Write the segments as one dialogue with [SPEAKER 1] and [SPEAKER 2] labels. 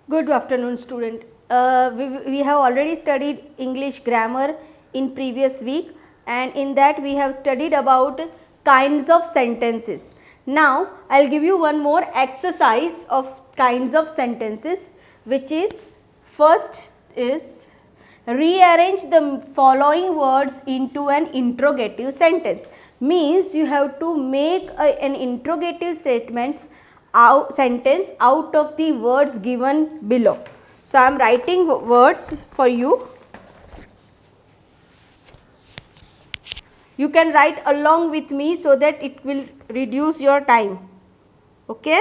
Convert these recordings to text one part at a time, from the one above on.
[SPEAKER 1] Good afternoon, student. We have already studied English grammar in previous week, and in that we have studied about kinds of sentences. Now, I will give you one more exercise of kinds of sentences, which is first is rearrange the following words into an interrogative sentence. Means you have to make an interrogative sentence out of the words given below. So, I am writing words for you. You can write along with me so that it will reduce your time. Okay?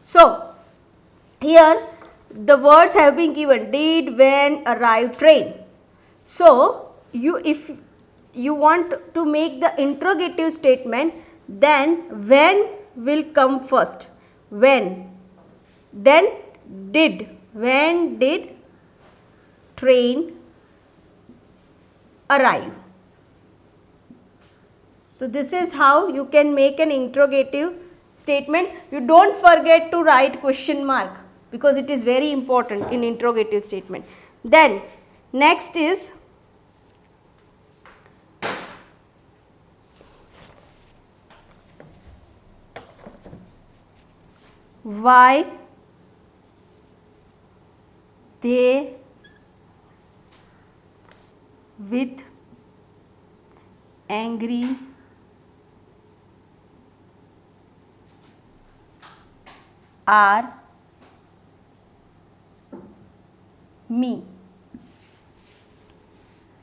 [SPEAKER 1] So, here the words have been given did, when, arrived, train. So, if you want to make the interrogative statement, then when will come first, when, then did, when did train arrive. So, this is how you can make an interrogative statement. You don't forget to write question mark because it is very important in interrogative statement. Then next is why they with angry are me.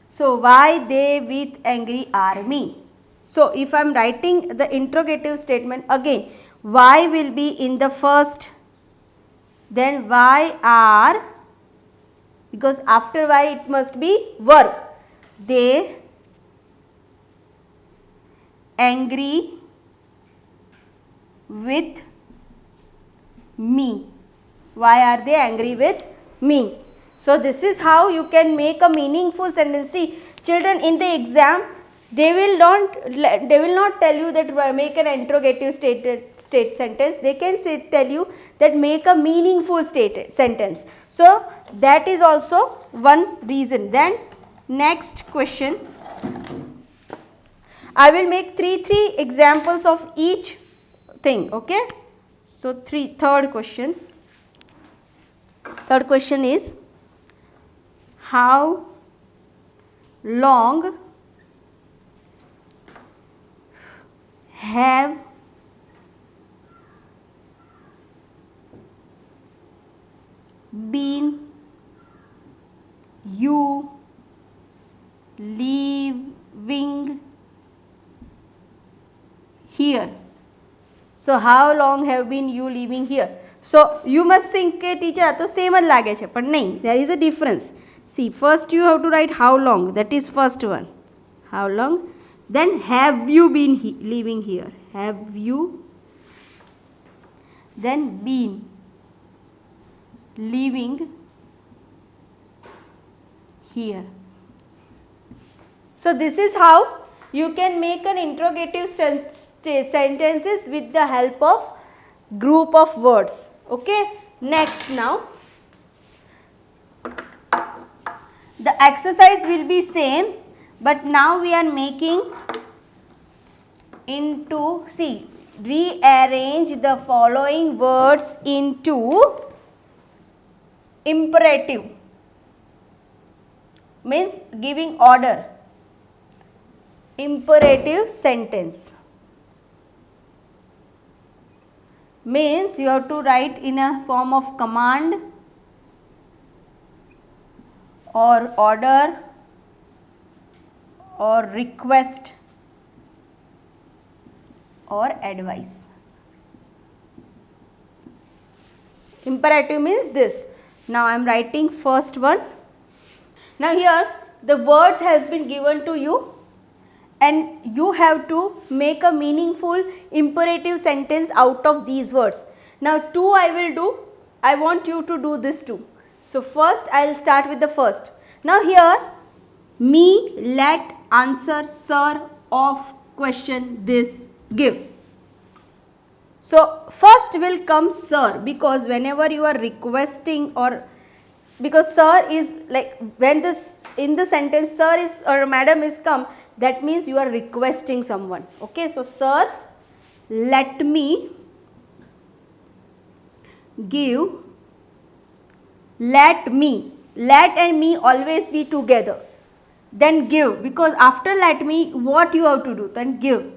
[SPEAKER 1] So, why they with angry are me. So, if I am writing the interrogative statement again, why will be in the first, then why are, because after why it must be verb. They angry with me. Why are they angry with me? So, this is how you can make a meaningful sentence. See, children, in the exam they will not tell you that make an interrogative state sentence. They can tell you that make a meaningful sentence. So, that is also one reason. Then next question, I will make three examples of each thing. Okay. So, third question is, how long have been you living here? So, how long have been you living here? So, you must think teacher तो same જ લાગે છે પણ નહીં, there is a difference. See, first you have to write how long, that is first one, how long. Then have you been living here, have you then been living here. So, this is how you can make an interrogative sentences with the help of group of words. Okay. Next, now the exercise will be same, but now we are making into, see, rearrange the following words into imperative, means giving order, imperative sentence. Means you have to write in a form of command or order or request or advice. Imperative means this. Now, I am writing first one. Now, here the words has been given to you and you have to make a meaningful imperative sentence out of these words. Now, 2 I will do, I want you to do this too. So, first I will start with the first. Now, here me let answer sir of question this give. So, first will come sir, because whenever you are requesting, or because sir is like when this in the sentence sir is or madam is come, that means you are requesting someone. Okay. So, sir let me give, let and me always be together, then give, because after let me what you have to do, then give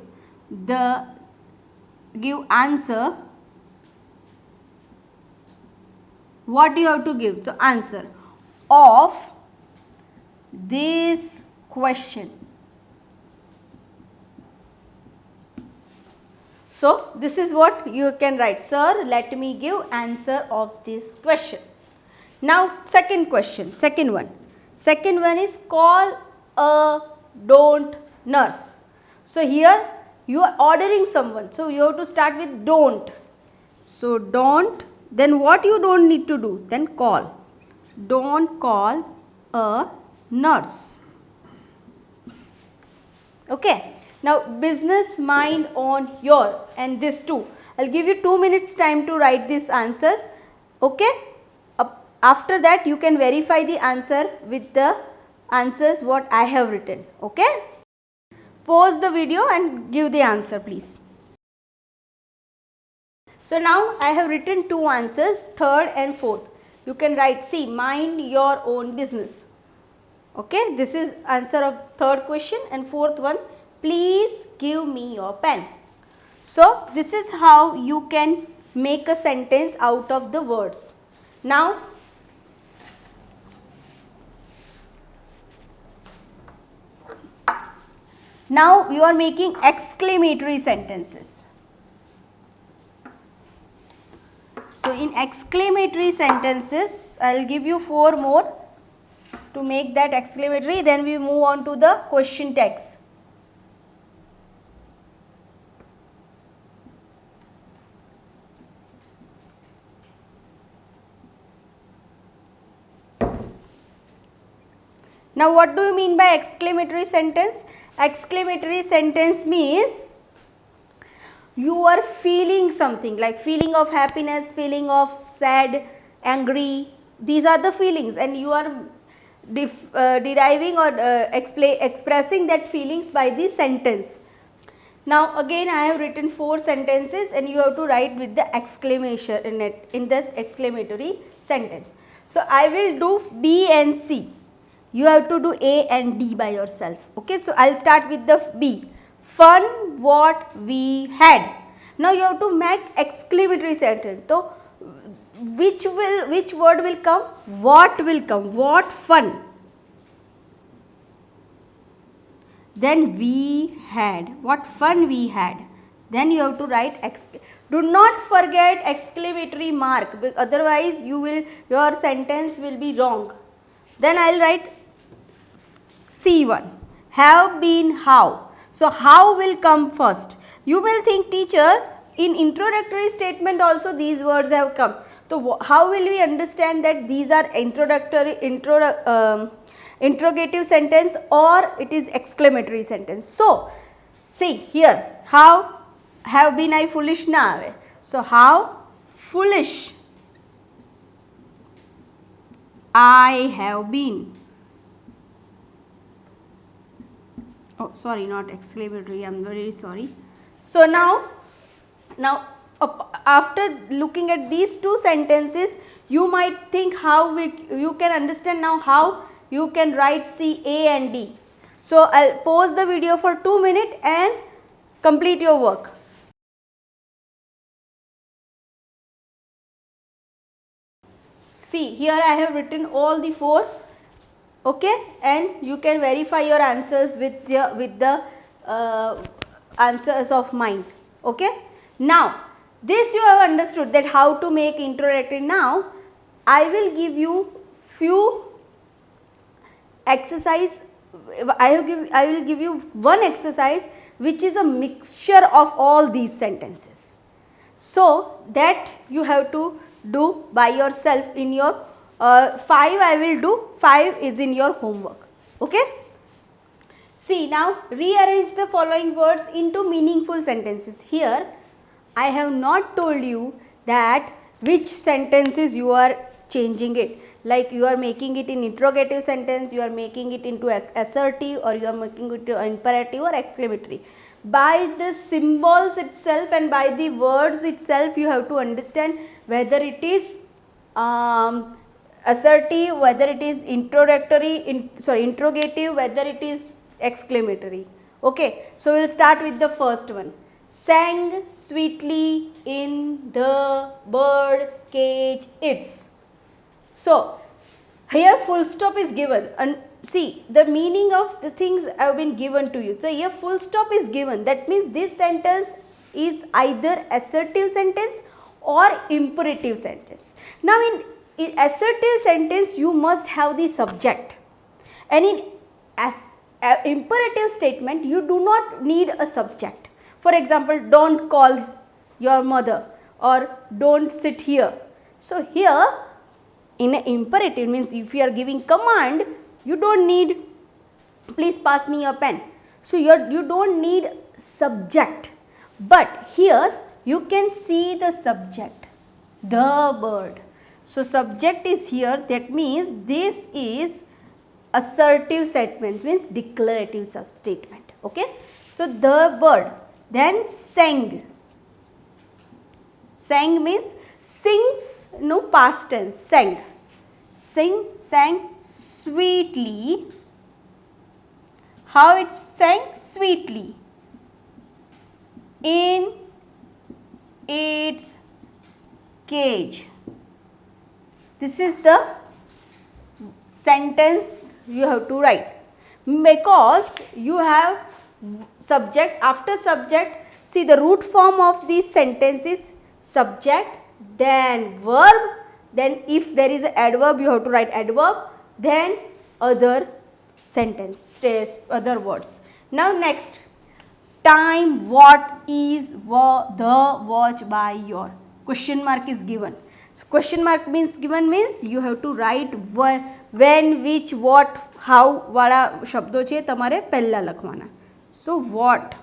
[SPEAKER 1] answer, what you have to give, so answer of this question. So, this is what you can write, sir let me give answer of this question. Now, second one is call a don't nurse. So, here you are ordering someone, so you have to start with don't. So, don't, then what you don't need to do, then call, don't call a nurse. Okay. Now, business mind on your, and this too. I will give you 2 minutes time to write these answers. Okay. After that, you can verify the answer with the answers what I have written. Okay. Pause the video and give the answer, please. So, now I have written 2 answers, third and fourth. You can write, see, mind your own business. Okay. This is answer of third question, and fourth one, please give me your pen. So, this is how you can make a sentence out of the words. Now, you are making exclamatory sentences. So, in exclamatory sentences, I will give you 4 more to make that exclamatory, then we move on to the question text. Now, what do you mean by exclamatory sentence? Exclamatory sentence means you are feeling something, like feeling of happiness, feeling of sad, angry. These are the feelings, and you are deriving or expressing that feelings by the sentence. Now, again I have written 4 sentences, and you have to write with the exclamation in it, in the exclamatory sentence. So, I will do B and C. You have to do A and D by yourself. Okay. So, I will start with the B. Fun what we had. Now, you have to make exclamatory sentence. So, which word will come? What will come? What fun. Then we had. What fun we had. Then you have to write do not forget exclamatory mark, otherwise your sentence will be wrong. Then I will write C1, have been how. So, how will come first? You will think, teacher, in introductory statement also these words have come. So, how will we understand that these are interrogative sentence or it is exclamatory sentence? So, see here, how have been I foolish now. So, how foolish I have been. Oh, sorry, not exclamatory, I am very sorry. So, now after looking at these 2 sentences, you might think how you can understand now how you can write C, A and D. So, I will pause the video for 2 minutes and complete your work. See, here I have written all the 4. Okay, and you can verify your answers with the answers of mine. Okay. Now, this you have understood that how to make introductory. Now, I will give you few exercise I will give you one exercise which is a mixture of all these sentences. So that you have to do by yourself in your 5 I will do, 5 is in your homework. Okay. See, now rearrange the following words into meaningful sentences. Here I have not told you that which sentences you are changing it, like you are making it in interrogative sentence, you are making it into assertive, or you are making it into imperative or exclamatory. By the symbols itself and by the words itself you have to understand whether it is assertive, whether it is interrogative, whether it is exclamatory. Okay, so we will start with the first one. Sang sweetly in the bird cage its. So here full stop is given, and see the meaning of the things have been given to you. So here full stop is given, that means this sentence is either assertive sentence or imperative sentence. Now in assertive sentence you must have the subject, and in imperative statement you do not need a subject. For example, don't call your mother or don't sit here. So here in an imperative means if you are giving command, you don't need please pass me your pen. So you don't need subject, but here you can see the subject, the bird. So subject is here, that means this is assertive statement, means declarative statement. Okay. So the bird, then sang. Sang means sings, no past tense, sang. Sing, sang sweetly. How it sang? Sweetly. In its cage. This is the sentence you have to write, because you have subject, after subject, see the root form of this sentence is subject, then verb, then if there is an adverb you have to write adverb, then other sentence, other words. Now next, time what is the watch by your, question mark is given. So question mark means given means you have to write when, which, what, how વાળા શબ્દો છે તમારે પહેલા લખવાના. So what,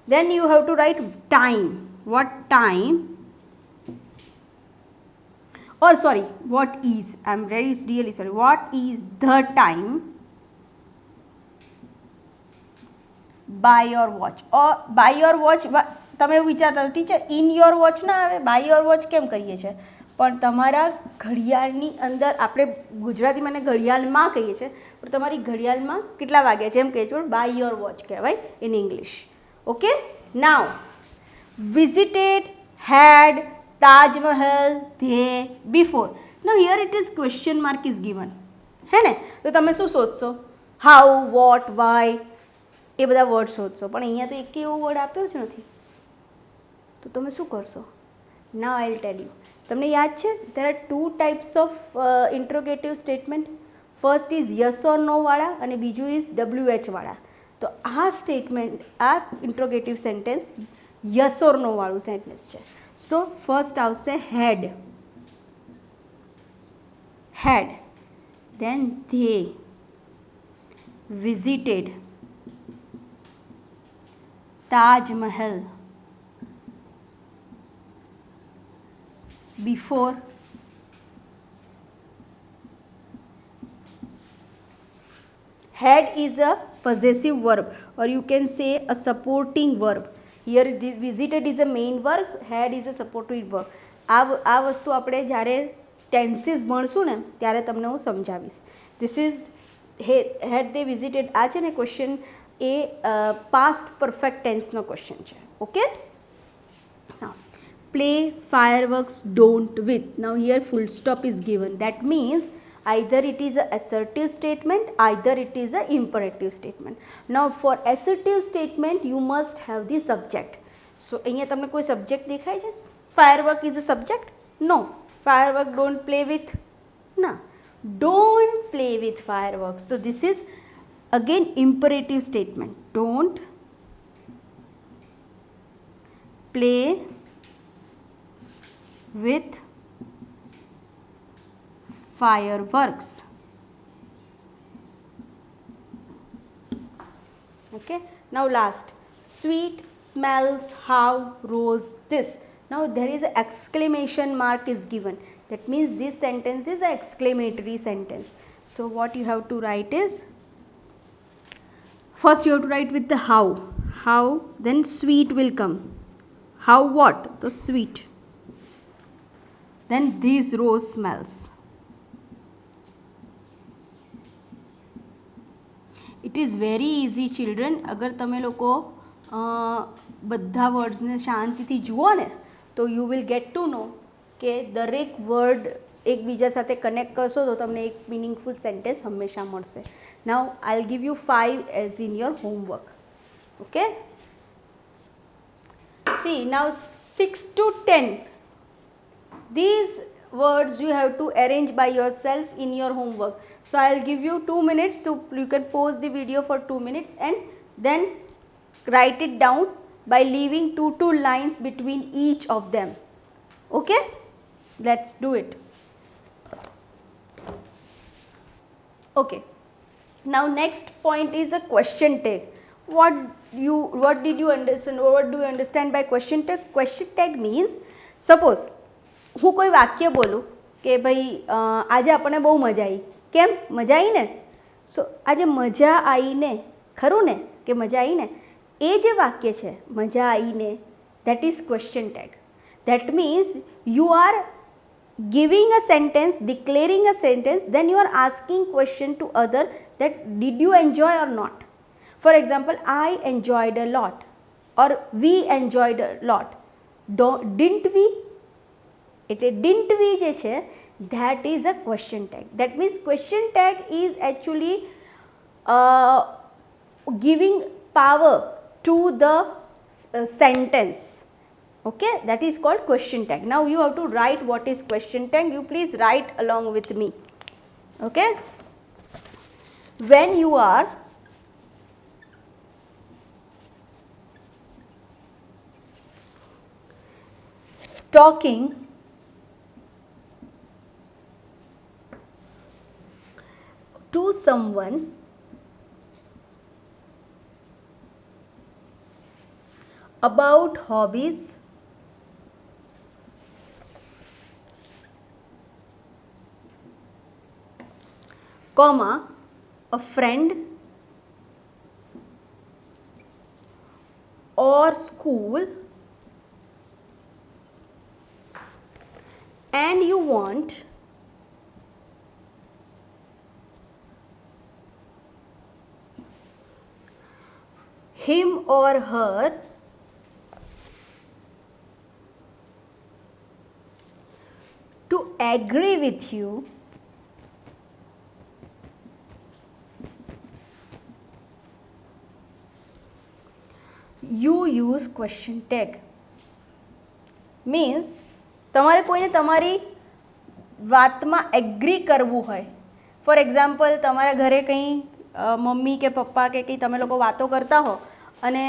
[SPEAKER 1] then you have to write time, what time, or sorry, what is, I am really sorry, what is the time by your watch, or by your watch. તમે વિચારતા teacher in your watch ના આવે, by your watch કેમ કરીએ છીએ, પણ તમારા ઘડિયાળની અંદર આપણે ગુજરાતીમાં એને ઘડિયાળમાં કહીએ છીએ, પણ તમારી ઘડિયાળમાં કેટલા વાગ્યા છે એમ કહીએ છીએ, બાય યોર વોચ કહેવાય in English. Okay. Now visited, had, Taj Mahal, they, before. Now here it is question mark is given, હે ને, તો તમે શું શોધશો? how, what, why, એ બધા વર્ડ શોધશો, પણ અહીંયા તો એક એવો વર્ડ આપ્યો જ નથી, તો તમે શું કરશો? Now I will tell you. તમને યાદ છે, there are two types of interrogative statement. First is yes or no વાળા, અને બીજું is WH વાળા. તો આ સ્ટેટમેન્ટ, આ interrogative sentence yes or no વાળું sentence છે. So first આવશે had, had, then they visited Taj Mahal before had is a possessive verb, or you can say a supporting verb. Here this visited is a main verb, had is a supporting verb. આ વસ્તુ આપણે જ્યારે tenses ભણશું ને ત્યારે તમને હું સમજાવીશ. This is had they visited, આ છે ને ક્વેશ્ચન એ પાસ્ટ પરફેક્ટ ટેન્સનો ક્વેશ્ચન છે. Okay. Now play fireworks don't with. Now here full stop is given, that means either it is a assertive statement, either it is a imperative statement. Now for assertive statement you must have the subject. So અહીંયા તમને કોઈ subject દેખાય છે? firework is a subject? No. firework don't play with, ના, don't play with fireworks. So this is again imperative statement, don't play with fireworks. Okay, now last, sweet smells how rose this. Now there is an exclamation mark is given, that means this sentence is an exclamatory sentence. So what you have to write is, first you have to write with the how, then sweet will come. How what? The sweet. Then these rose smells. It is very easy children. अगर તમે લોકો બધા વર્ડ્સને શાંતિથી જુઓ ને તો you will get to know કે દરેક વર્ડ એકબીજા સાથે કનેક્ટ કરશો તો તમને એક મીનિંગફુલ સેન્ટેન્સ હંમેશા મળશે. Now I'll give you 5 as in your homework. Okay? See, now 6 to 10. These words you have to arrange by yourself in your homework. So I'll give you 2 minutes, so you can pause the video for 2 minutes and then write it down by leaving 2 lines between each of them. Okay? Let's do it. Okay. Now next point is a question tag. What did you understand, or what do you understand by question tag? Question tag means, suppose હું કોઈ વાક્ય બોલું કે ભાઈ આજે આપણને બહુ મજા આવી. કેમ? મજા આવી ને. સો આજે મજા આવીને, ખરું ને કે મજા આવીને, એ જે વાક્ય છે મજા આવીને, that is question tag. That means you are giving a sentence, declaring a sentence, then you are asking question to other that did you enjoy or not. For example, I enjoyed a lot or we enjoyed a lot. Didn't we? એટલે didn't we જે છે, that is a question tag. That means question tag is actually giving power to the sentence. Okay, that is called question tag. Now you have to write what is question tag. You please write along with me. Okay, when you are talking to someone about hobbies, comma, a friend or school, and you want him or her to agree with you you use question tag. Means તમારે કોઈને તમારી વાતમાં agri કરવું હોય. For example, તમારા ઘરે કંઈ mummy કે પપ્પા કે કંઈ તમે લોકો વાતો કરતા હો અને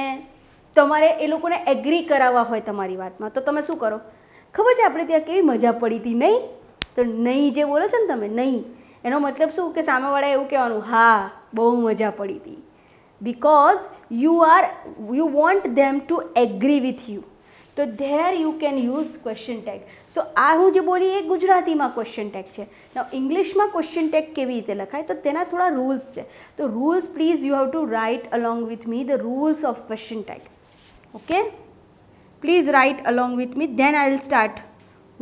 [SPEAKER 1] તમારે એ લોકોને એગ્રી કરાવવા હોય તમારી વાતમાં, તો તમે શું કરો? ખબર છે આપણે ત્યાં કેવી મજા પડી હતી નહીં? તો નહીં જે બોલો છો ને તમે, નહીં, એનો મતલબ શું કે સામેવાળા એવું કહેવાનું, હા બહુ મજા પડી હતી. Because you want them to agree with you. So there you can use question tag. So આ હું જે બોલી એ ગુજરાતીમાં question tag છે. Now ઇંગ્લિશમાં question tag કેવી રીતે લખાય, તો તેના થોડા રૂલ્સ છે. તો rules please you have to write along with me the rules of question tag. Okay, please write along with me, then I will start.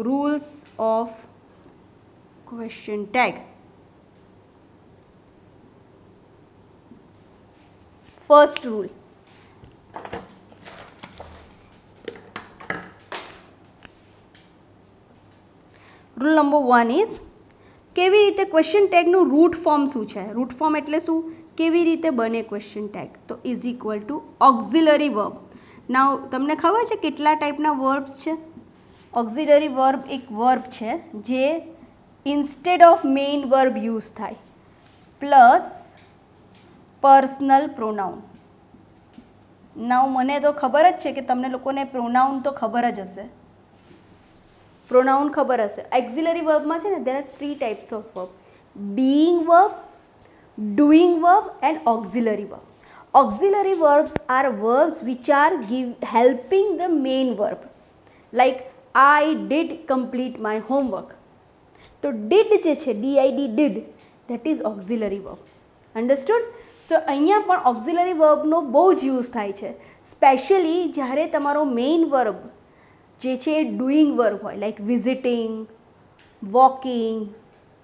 [SPEAKER 1] Rules of question tag. First rule, rule number 1 is કેવી રીતે question ટેગનું route form શું છે? Route form એટલે શું? કેવી રીતે બને question tag? તો is equal to auxiliary verb. Now તમને ખબર છે કેટલા ટાઈપના વર્બ્સ છે? ઓક્ઝિલરી વર્બ એક વર્બ છે જે instead of main verb use થાય, પ્લસ પર્સનલ પ્રોનાઉન. નાઉ મને તો ખબર જ છે કે તમને લોકોને પ્રોનાઉન તો ખબર જ હશે. પ્રોનાઉન ખબર હશે. એક્ઝિલરી વર્બમાં છે ને there are 3 types of verb: being verb, doing verb and auxiliary verb. Auxiliary verbs are verbs which are helping the main verb. Like I did complete my homework. તો did જે છે did that is auxiliary verb. Understood? So અહીંયા પણ auxiliary verb નો બહુ જ use થાય છે, specially જ્યારે તમારો મેઇન વર્બ જે છે ડુઈંગ વર્બ હોય, like visiting, walking,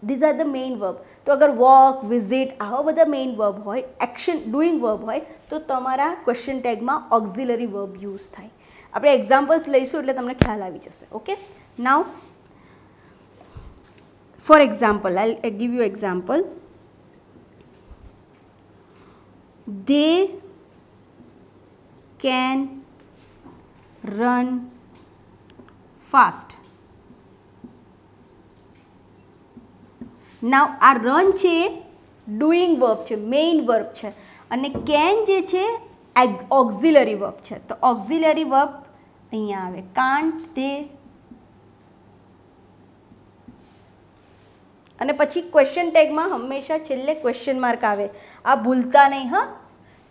[SPEAKER 1] these are the main verb. તો અગર વોક, વિઝિટ આવા બધા મેઇન વર્બ હોય, એક્શન ડુઈંગ વર્બ હોય, તો તમારા ક્વેશ્ચન ટેગમાં ઓક્ઝિલરી વર્બ યુઝ થાય. આપણે એક્ઝામ્પલ્સ લઈશું એટલે તમને ખ્યાલ આવી જશે. Okay, now for example I give you example. They can run fast. નાવ આ રન છે ડુઈંગ વર્બ છે, મેઇન વર્બ છે, અને કેન જે છે ઓક્ઝિલરી વર્બ છે. તો ઓક્ઝિલરી વર્બ અહીંયા આવે કાન્ટ દે, અને પછી ક્વેશ્ચન ટેગમાં હંમેશા છેલ્લે ક્વેશ્ચન માર્ક આવે. આ ભૂલતા નહીં હા,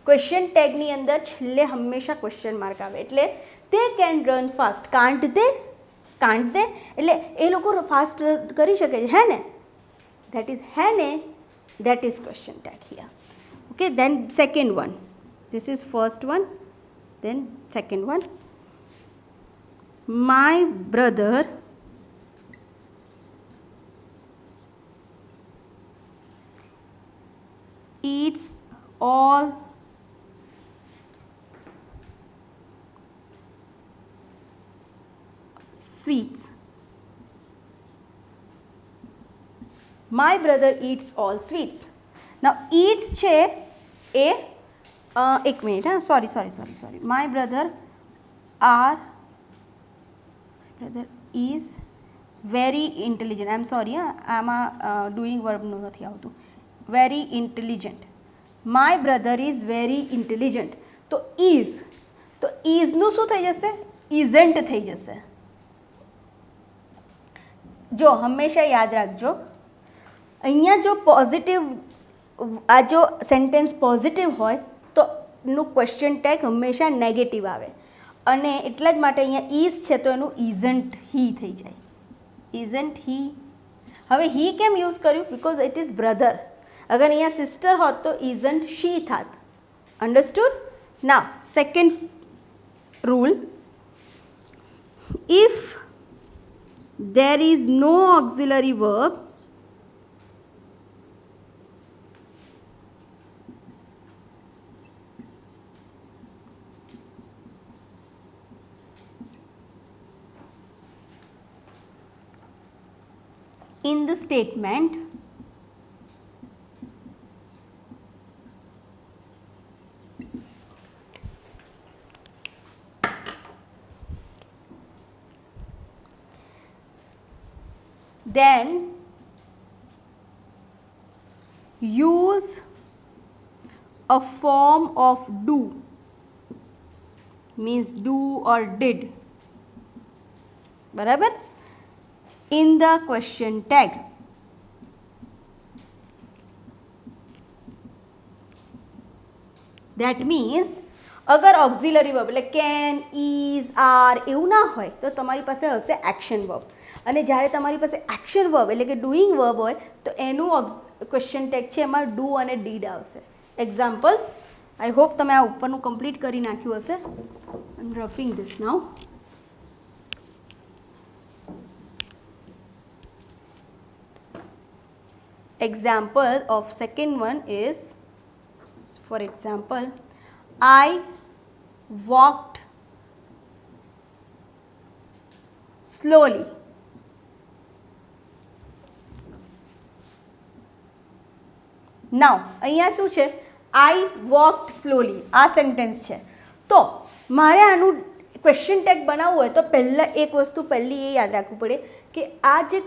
[SPEAKER 1] ક્વેશ્ચન ટેગની અંદર છેલ્લે હંમેશા ક્વેશ્ચન માર્ક આવે. એટલે તે કેન રન ફાસ્ટ, કાન્ટ દે એટલે એ લોકો ફાસ્ટ કરી શકે છે, હે ને? That is hane, that is question tag here. Okay, then second one. This is first one, then second one. My brother eats all sweets. My brother eats all sweets. Now eats છે એ એક minute હા, sorry. My brother is very intelligent. I am sorry હા, આમાં doing વર્બનું નથી આવતું. Very intelligent. My brother is very intelligent. તો ઇઝનું શું થઈ જશે? ઇઝન્ટ થઈ જશે. જો હંમેશા યાદ રાખજો, અહીંયા જો પોઝિટિવ, આ જો સેન્ટેન્સ પોઝિટિવ હોય તો એનું ક્વેશ્ચન ટેગ હંમેશા નેગેટિવ આવે, અને એટલા જ માટે અહીંયા ઇઝ છે તો એનું ઇઝન્ટ હી થઈ જાય. ઇઝન્ટ હી. હવે હી કેમ યુઝ કર્યું? Because it is brother. અગર અહીંયા સિસ્ટર હોત તો ઇઝન્ટ શી થાત. Understood? Now second rule, if there is no auxiliary verb, in the statement, then use a form of do, means do or did, બરાબર, in the question tag. That means અગર auxiliary verb એટલે can, is, R એવું ના હોય તો તમારી પાસે હશે એક્શન વર્બ, અને જ્યારે તમારી પાસે એક્શન વર્બ એટલે કે ડુઈંગ વર્બ હોય તો એનું ક્વેશ્ચન ટેગ છે એમાં ડુ અને ડીડ આવશે. એક્ઝામ્પલ, આઈ હોપ તમે આ ઉપરનું કમ્પ્લીટ કરી નાખ્યું હશે. I am roughing this now. Example of second one is, for example, I walked slowly. Now અહીંયા શું છે? I walked slowly. આ સેન્ટેન્સ છે. તો મારે આનું ક્વેશ્ચન ટેગ બનાવવું હોય તો પહેલાં એક વસ્તુ પહેલી એ યાદ રાખવું પડે કે આ જે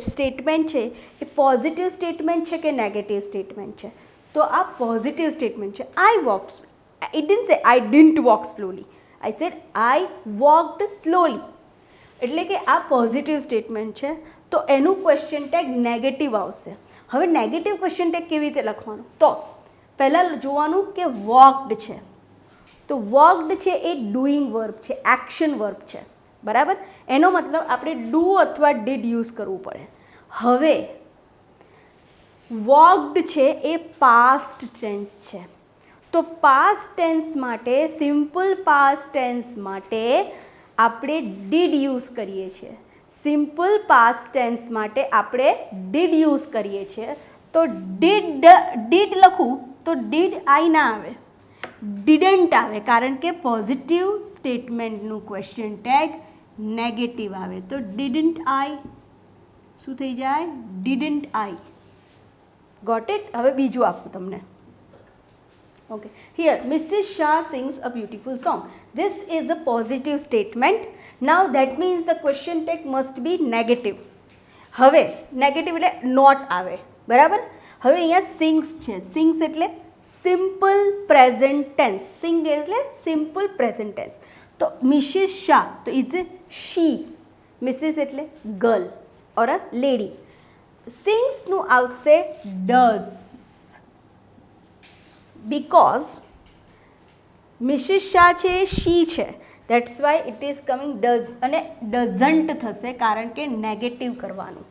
[SPEAKER 1] સ્ટેટમેન્ટ છે એ પોઝિટિવ સ્ટેટમેન્ટ છે કે નેગેટિવ સ્ટેટમેન્ટ છે. તો આ પોઝિટિવ સ્ટેટમેન્ટ છે. આઈ વોકડ, ઇટ ડિડન્ટ સે આઈ didn't walk slowly, I said I walked slowly. એટલે કે આ પોઝિટિવ સ્ટેટમેન્ટ છે, તો એનું ક્વેશ્ચન ટેગ નેગેટિવ આવશે. હવે નેગેટિવ ક્વેશ્ચન ટેગ કેવી રીતે લખવાનું? તો પહેલાં જોવાનું કે વોકડ છે, તો વોકડ છે એ ડુઈંગ વર્બ છે, એક્શન વર્બ છે, બરાબર. એનો મતલબ આપણે ડુ અથવા ડીડ યુઝ કરવું પડે. હવે વોકડ છે એ પાસ્ટ ટેન્સ છે, તો પાસ્ટ ટેન્સ માટે, સિમ્પલ પાસ્ટ ટેન્સ માટે આપણે ડીડ યુઝ કરીએ છીએ. સિમ્પલ પાસ્ટ ટેન્સ માટે આપણે ડીડ યુઝ કરીએ છીએ. તો ડીડ લખું તો ડીડ આઈ ના આવે, ડીડન્ટ આવે, કારણ કે પોઝિટિવ સ્ટેટમેન્ટનું ક્વેશ્ચન ટેગ નેગેટિવ આવે. તો ડીડન્ટ આઈ શું થઈ જાય? Didn't I. Got it? હવે બીજું આપું તમને. Okay, here Mrs Shah sings a beautiful song. This is a positive statement. Now that means the question tag must be negative. હવે નેગેટિવ એટલે નોટ આવે, બરાબર. હવે અહીંયા સિંગ્સ છે, સિંગ્સ એટલે સિમ્પલ પ્રેઝન્ટ ટેન્સ, સિંગ એટલે સિમ્પલ પ્રેઝન્ટ ટેન્સ. તો મિસિસ શાહ તો ઇઝ એ શી, મિસિસ એટલે ગર્લ ઓર અ લેડી. સિંગ્સનું આવશે ડઝ, બીકોઝ મિસિસ શાહ છે એ શી છે, that's why it is coming does, અને ડઝન્ટ થશે કારણ કે નેગેટિવ કરવાનું.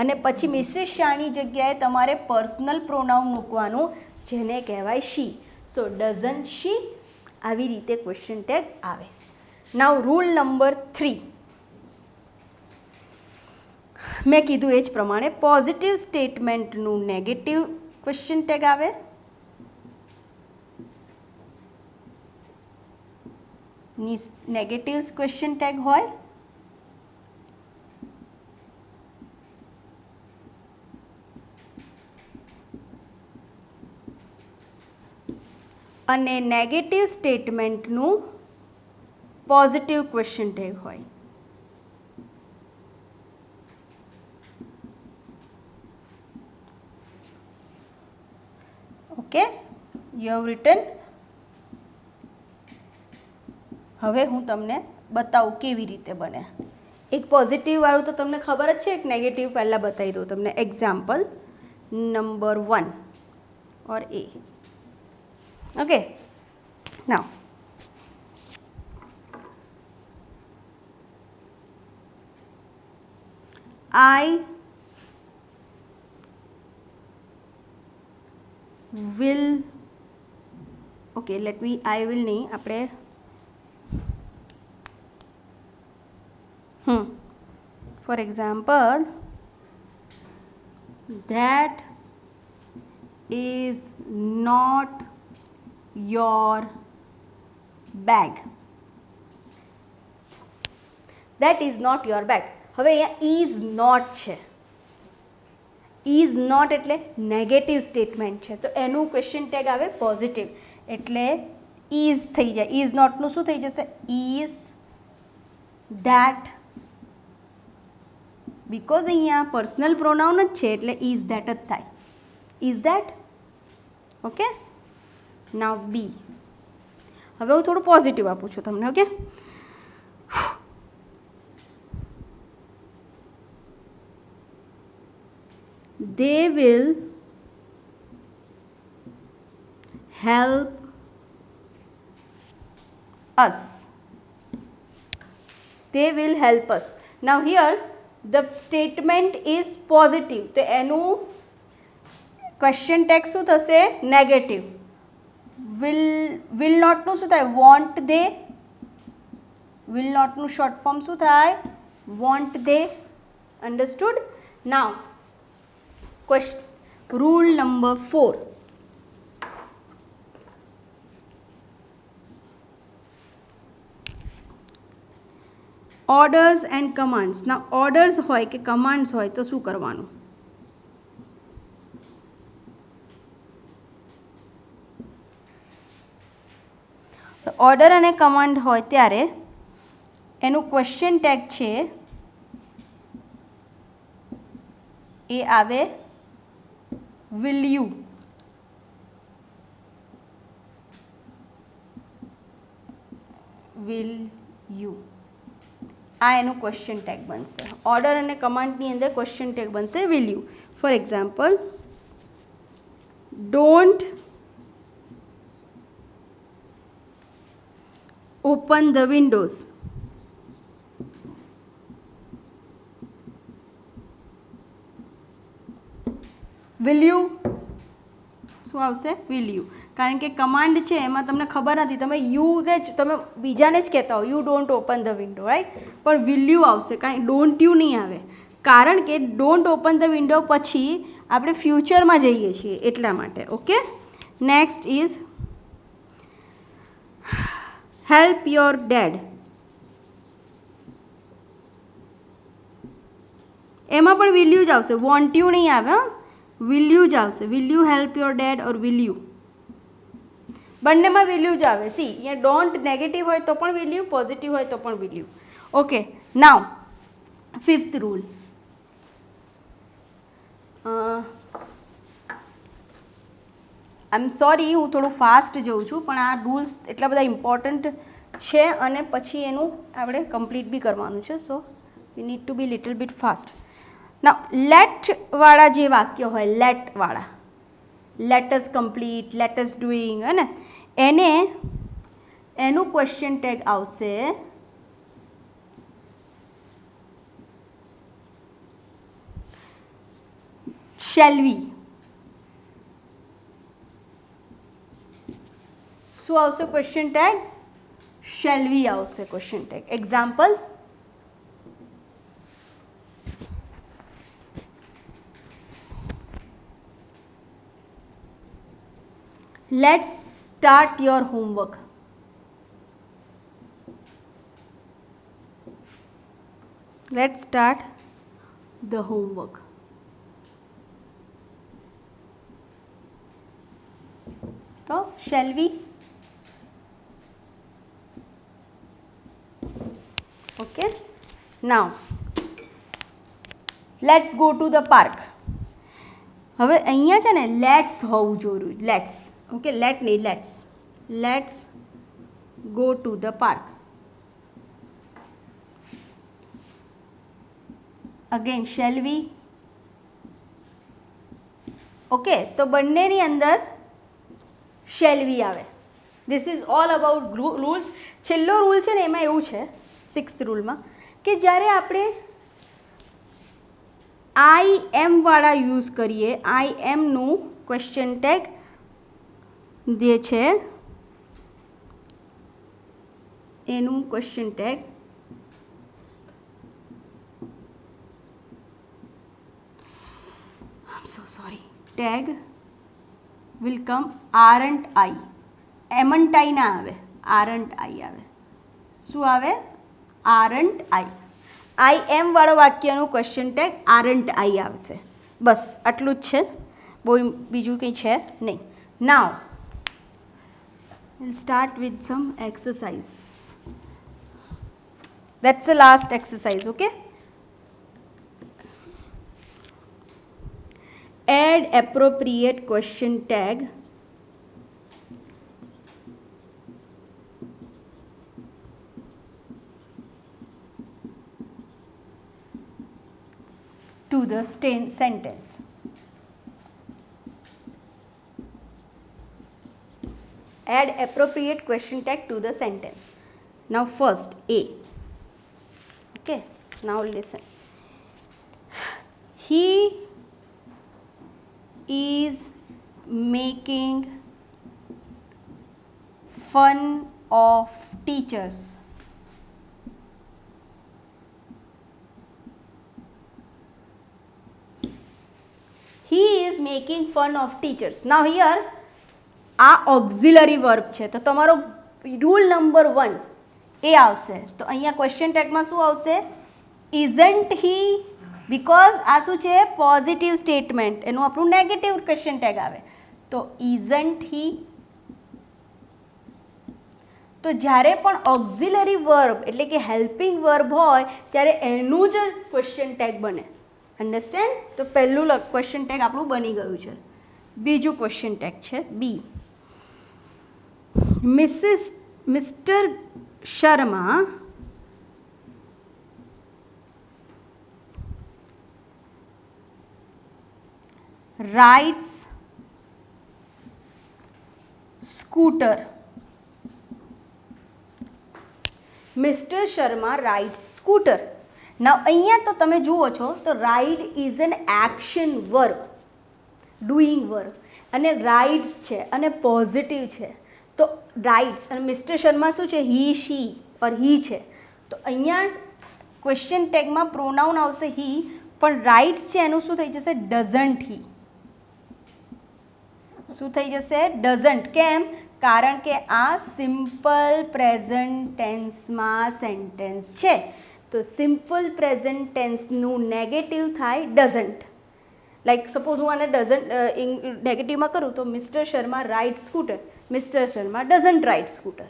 [SPEAKER 1] અને પછી મિસિસ શાહની જગ્યાએ તમારે પર્સનલ પ્રોનાઉન મૂકવાનું, જેને કહેવાય શી. સો ડઝન્ટ શી, આવી રીતે ક્વેશ્ચન ટેગ આવે. નાઉ રૂલ નંબર 3, મેં કીધું એ જ પ્રમાણે પોઝિટિવ સ્ટેટમેન્ટનું નેગેટિવ ક્વેશ્ચન ટેગ આવે, નેગેટિવ ક્વેશ્ચન ટેગ હોય, અને નેગેટિવ સ્ટેટમેન્ટનું પોઝિટિવ ક્વેશ્ચન ટેગ હોય. Okay, you have return. હવે હું તમને બતાવું કેવી રીતે બને. એક પોઝિટિવ વાળું તો તમને ખબર જ છે, એક નેગેટિવ પહેલાં બતાવી દઉં તમને. Example number 1 or A. Okay, now I will, okay, let me, I will નહીં, આપણે for example, that is not your bag. That is not your bag. હવે અહીંયા ઇઝ નોટ છે, ઇઝ નોટ એટલે નેગેટિવ સ્ટેટમેન્ટ છે, તો એનું question tag આવે પોઝિટિવ, એટલે ઇઝ થઈ જાય. ઇઝ નોટનું શું થઈ જશે? ઇઝ ધેટ, બિકોઝ અહીંયા પર્સનલ પ્રોનાઉન જ છે એટલે ઇઝ ધેટ જ થાય. Is that. ઓકે, નાઉ બી. હવે હું થોડું પોઝિટિવ આપું છું તમને. Okay, they will help us. They will help us. Now here the statement is positive, તો એનું ક્વેશ્ચન ટેગ શું થશે? નેગેટિવ. will not નું શું થાય? want they. will not નું શોર્ટ ફોર્મ શું થાય? want they. understood? now question, rule number 4. orders and commands. now orders હોય કે commands હોય તો શું કરવાનું? ઓર્ડર અને કમાન્ડ હોય ત્યારે એનું ક્વેશ્ચન ટેગ છે એ આવે will you. will you. આ એનું ક્વેશ્ચન ટેગ બનશે. ઓર્ડર અને કમાન્ડની અંદર ક્વેશ્ચન ટેગ બનશે will you. For example, don't open the windows. will you શું આવશે? will you. કારણ કે કમાન્ડ છે એમાં તમને ખબર નથી, તમે યુને જ તમે બીજાને જ કહેતા હો you don't open the window, right, પણ will you આવશે, કાંઈ ડોન્ટ યુ નહીં આવે, કારણ કે ડોન્ટ ઓપન ધ વિન્ડો પછી આપણે ફ્યુચરમાં જઈએ છીએ એટલા માટે. Okay, next is help your dad. એમાં પણ will you જ આવશે, વોન્ટ યુ નહીં આવે. will you જ આવશે. will you help your dad or will you? બંનેમાં will you જ આવે. સી, અહીંયા ડોન્ટ નેગેટિવ હોય તો પણ will you, પોઝિટિવ હોય તો પણ will you. Okay, now fifth rule. I am sorry, હું થોડું ફાસ્ટ જઉં છું, પણ આ રૂલ્સ એટલા બધા ઇમ્પોર્ટન્ટ છે અને પછી એનું આપણે કમ્પ્લીટ બી કરવાનું છે. So we need to be little bit fast. Now લેટવાળા જે વાક્ય હોય, લેટવાળા, let us complete, let us doing, હે ને, એને એનું ક્વેશ્ચન ટેગ આવશે શેલ વી. શું આવશે ક્વેશ્ચન ટેગ? શેલ વી આવશે question tag. Example, let's start your homework. Let's start the homework. So, shall we? Okay. Now, let's go to the park. હવે અહીંયા છે ને લેટ્સ હોવું જોયું. લેટ્સ, ઓકે, લેટ નહીં, let's. Let's go to the park. Again shall we. Okay, તો બંનેની અંદર શેલ વી આવે. This is all about rules. છેલ્લો રૂલ છે ને એમાં એવું છે, સિક્સ્થ રૂલમાં, કે જ્યારે આપણે આઈ એમ વાળા યુઝ કરીએ, આઈ એમનું ક્વેશ્ચન ટેગ જે છે એનું question tag tag will come aren't I. Amn't I ના આવે, આરન્ટ આઈ આવે. શું આવે? આરન્ટ આઈ. આઈ એમ વાળો વાક્યનું ક્વેશ્ચન ટેગ આરન્ટ આઈ આવશે. બસ આટલું જ છે, બહુ બીજું કંઈ છે નહીં. નાઉ we'll start with some exercise. That's the last exercise, okay? Add appropriate question tag to the sentence. Add appropriate question tag to the sentence. Now first A. Okay, now listen. He is making fun of teachers. He is making fun of teachers. Now here આ auxiliary verb છે, તો તમારો rule number 1 એ આવશે. તો અહીંયા question ટેગમાં શું આવશે? Isn't he, because આ શું છે? પોઝિટિવ સ્ટેટમેન્ટ, એનું આપણું નેગેટિવ ક્વેશ્ચન ટેગ આવે. તો ઇઝન્ટ હી. તો જ્યારે પણ ઓક્ઝિલરી વર્બ એટલે કે હેલ્પિંગ વર્બ હોય ત્યારે એનું જ ક્વેશ્ચન ટેગ બને. અન્ડરસ્ટેન્ડ? તો પહેલું ક્વેશ્ચન ટેગ આપણું બની ગયું છે. બીજું ક્વેશ્ચન ટેગ છે B. Mister Sharma rides scooter. Mister Sharma rides scooter. Now અહીંયા તો તમે જુઓ છો તો ride is an action verb, doing verb, અને રાઇડ્સ છે અને પોઝિટિવ છે. તો રાઇડ્સ અને મિસ્ટર શર્મા શું છે? હી, શી ઓર હી છે. તો અહીંયા ક્વેશ્ચન ટેગમાં પ્રોનાઉન આવશે હી, પણ રાઇડ્સ છે એનું શું થઈ જશે? ડઝન્ટ હી. શું થઈ જશે? ડઝન્ટ. કેમ? કારણ કે આ સિમ્પલ પ્રેઝન્ટ ટેન્સમાં સેન્ટેન્સ છે. તો સિમ્પલ પ્રેઝન્ટ ટેન્સનું નેગેટિવ થાય ડઝન્ટ. લાઈક સપોઝ હું આને ડઝન્ટ નેગેટિવમાં કરું તો mister Sharma ride scooter, mister Sharma doesn't ride scooter.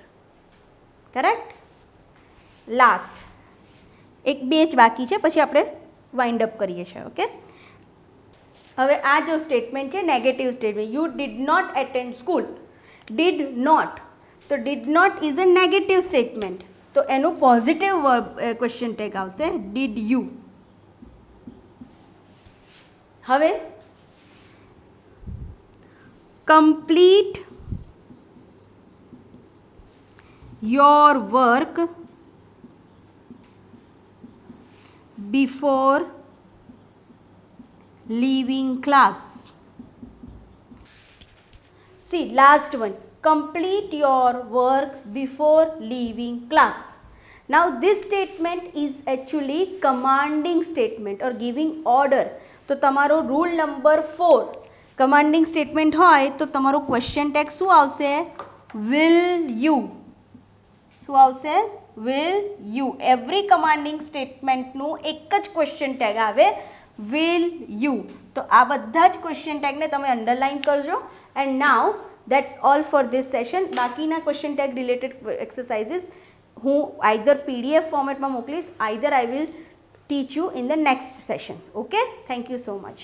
[SPEAKER 1] Correct? Last એક બે જ બાકી છે, પછી આપણે વાઇન્ડ અપ કરીએ છીએ. ઓકે, હવે આ જો સ્ટેટમેન્ટ છે negative statement, you did not attend school. Did not, તો did not is a negative statement, તો એનું પોઝિટિવ વર્બ ક્વેશ્ચન ટેગ આવશે ડીડ યુ. હવે complete your work before leaving class. See, last one. Complete your work before leaving class. Now, this statement is actually commanding statement or giving order. તો તમારો rule number 4 commanding statement હોય તો તમારો question tag શું આવશે? Will you. શું આવશે? Will you. Every commanding સ્ટેટમેન્ટનું એક જ ક્વેશ્ચન ટેગ આવે વિલ યુ. તો આ બધા જ ક્વેશ્ચન ટેગને તમે અંડરલાઇન કરજો. And now that's all for this session. બાકીના ક્વેશ્ચન ટેગ રિલેટેડ એક્સરસાઇઝીસ હું આઈધર PDF ફોર્મેટમાં મોકલીશ, either I will teach you in the next session. Okay, thank you so much.